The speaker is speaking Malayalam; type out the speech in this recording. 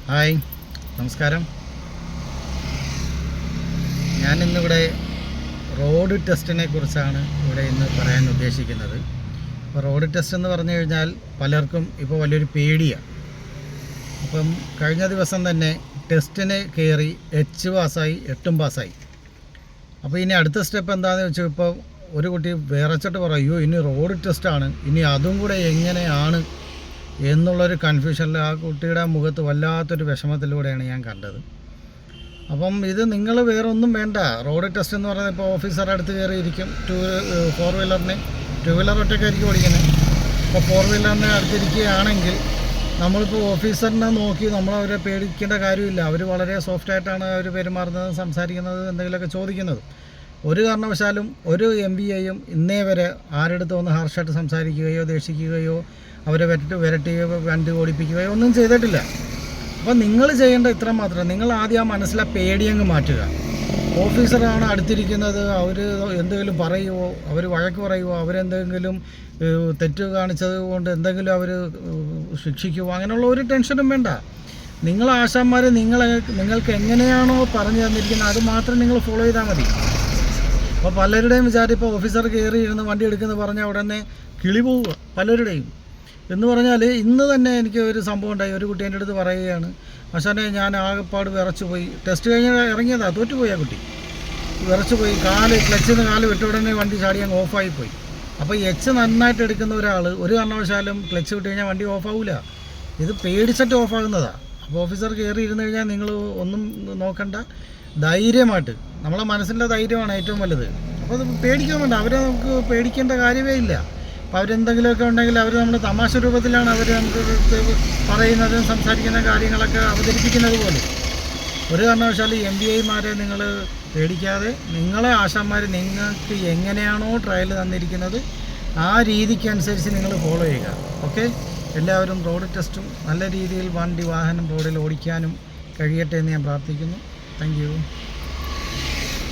ഹായ്, നമസ്കാരം. ഞാനിന്നിവിടെ റോഡ് ടെസ്റ്റിനെ കുറിച്ചാണ് ഇന്ന് പറയാൻ ഉദ്ദേശിക്കുന്നത്. അപ്പോൾ റോഡ് ടെസ്റ്റ് എന്ന് പറഞ്ഞു കഴിഞ്ഞാൽ പലർക്കും ഇപ്പോൾ വലിയൊരു പേടിയാണ്. അപ്പം കഴിഞ്ഞ ദിവസം തന്നെ ടെസ്റ്റിന് കയറി 8 പാസ്സായി 8 പാസ്സായി. അപ്പോൾ ഇനി അടുത്ത സ്റ്റെപ്പ് എന്താണെന്ന് വെച്ചാൽ, ഇപ്പോൾ ഒരു കുട്ടി വിറച്ചിട്ട് പറയൂ ഇനി റോഡ് ടെസ്റ്റാണ്, ഇനി അതും കൂടെ എങ്ങനെയാണ് എന്നുള്ളൊരു കൺഫ്യൂഷനിൽ ആ കുട്ടിയുടെ മുഖത്ത് വല്ലാത്തൊരു വിഷമത്തിലൂടെയാണ് ഞാൻ കണ്ടത്. അപ്പം ഇത് നിങ്ങൾ വേറെ ഒന്നും വേണ്ട. റോഡ് ടെസ്റ്റ് എന്ന് പറയുന്നത് ഇപ്പോൾ ഓഫീസറുടെ അടുത്ത് കയറി ഇരിക്കും. 4 വീലറിന് 2 വീലർ ഒറ്റയ്ക്കായിരിക്കും ഓടിക്കുന്നത്. അപ്പോൾ 4 വീലറിന് അടുത്തിരിക്കുകയാണെങ്കിൽ നമ്മളിപ്പോൾ ഓഫീസറിനെ നോക്കി നമ്മളവരെ പേടിക്കേണ്ട കാര്യമില്ല. അവർ വളരെ സോഫ്റ്റായിട്ടാണ് അവർ പെരുമാറുന്നത്, സംസാരിക്കുന്നത്, എന്തെങ്കിലുമൊക്കെ ചോദിക്കുന്നത്. ഒരു കാരണവശാലും ഒരു MVAയും ഇന്നേ വരെ ആരെടുത്ത് ഒന്ന് ഹാർഷായിട്ട് സംസാരിക്കുകയോ ദേഷിക്കുകയോ അവരെ വിരട്ടുകയോ വണ്ടി ഓടിപ്പിക്കുകയോ ഒന്നും ചെയ്തിട്ടില്ല. അപ്പോൾ നിങ്ങൾ ചെയ്യേണ്ട ഇത്ര മാത്രം, നിങ്ങൾ ആദ്യം ആ മനസ്സിലെ പേടിയങ്ങ് മാറ്റുക. ഓഫീസറാണ് അടുത്തിരിക്കുന്നത്, അവർ എന്തെങ്കിലും പറയുമോ, അവർ വഴക്ക് പറയുമോ, അവരെന്തെങ്കിലും തെറ്റ് കാണിച്ചത് കൊണ്ട് എന്തെങ്കിലും അവർ ശിക്ഷിക്കുമോ, അങ്ങനെയുള്ള ഒരു ടെൻഷനും വേണ്ട. നിങ്ങൾ ആശാന്മാർ നിങ്ങൾക്ക് എങ്ങനെയാണോ പറഞ്ഞു തന്നിരിക്കുന്നത് അത് മാത്രം നിങ്ങൾ ഫോളോ ചെയ്താൽ മതി. അപ്പോൾ പലരുടെയും വിചാരം ഇപ്പോൾ ഓഫീസർ കയറി ഇരുന്ന് വണ്ടി എടുക്കുന്നത് പറഞ്ഞാൽ ഉടനെ കിളി പോവുക പലരുടെയും. എന്ന് പറഞ്ഞാൽ ഇന്ന് തന്നെ എനിക്ക് ഒരു സംഭവം ഉണ്ടായി. ഒരു കുട്ടി എൻ്റെ അടുത്ത് പറയുകയാണ്, ആശാനെ ഞാൻ ആകെപ്പാട് വിറച്ചു പോയി, ടെസ്റ്റ് കഴിഞ്ഞ് ഇറങ്ങിയതാണ്, തോറ്റുപോയി. ആ കുട്ടി വിറച്ചു പോയി, ക്ലച്ചിൽ നിന്ന് കാല് വിട്ട ഉടനെ വണ്ടി ചാടി അങ്ങ് ഓഫായിപ്പോയി. അപ്പോൾ നന്നായിട്ട് എടുക്കുന്ന ഒരാൾ ഒരു കാരണവശാലും ക്ലച്ച് വിട്ട് കഴിഞ്ഞാൽ വണ്ടി ഓഫാവില്ല. ഇത് പേടിച്ചിട്ട് ഓഫാകുന്നതാണ്. അപ്പോൾ ഓഫീസർ കയറി ഇരുന്ന് കഴിഞ്ഞാൽ നിങ്ങൾ ഒന്നും നോക്കണ്ട, ധൈര്യമായിട്ട്, നമ്മളെ മനസ്സിൻ്റെ ധൈര്യമാണ് ഏറ്റവും വലുത്. അപ്പോൾ അത് പേടിക്കാൻ വേണ്ട, അവരെ നമുക്ക് പേടിക്കേണ്ട കാര്യമേ ഇല്ല. അപ്പോൾ അവരെന്തെങ്കിലുമൊക്കെ ഉണ്ടെങ്കിൽ അവർ നമ്മൾ തമാശ രൂപത്തിലാണ് അവർ നമുക്ക് പറയുന്നതും സംസാരിക്കുന്ന കാര്യങ്ങളൊക്കെ അവതരിപ്പിക്കുന്നത് പോലെ. ഒരു കാരണവശാലും MVAമാരെ നിങ്ങൾ പേടിക്കാതെ, നിങ്ങളെ ആശാന്മാർ നിങ്ങൾക്ക് എങ്ങനെയാണോ ട്രയൽ തന്നിരിക്കുന്നത് ആ രീതിക്കനുസരിച്ച് നിങ്ങൾ ഫോളോ ചെയ്യുക. ഓക്കെ, എല്ലാവരും റോഡ് ടെസ്റ്റും നല്ല രീതിയിൽ വാഹനം റോഡിൽ ഓടിക്കാനും കഴിയട്ടെ എന്ന് ഞാൻ പ്രാർത്ഥിക്കുന്നു. Thank you.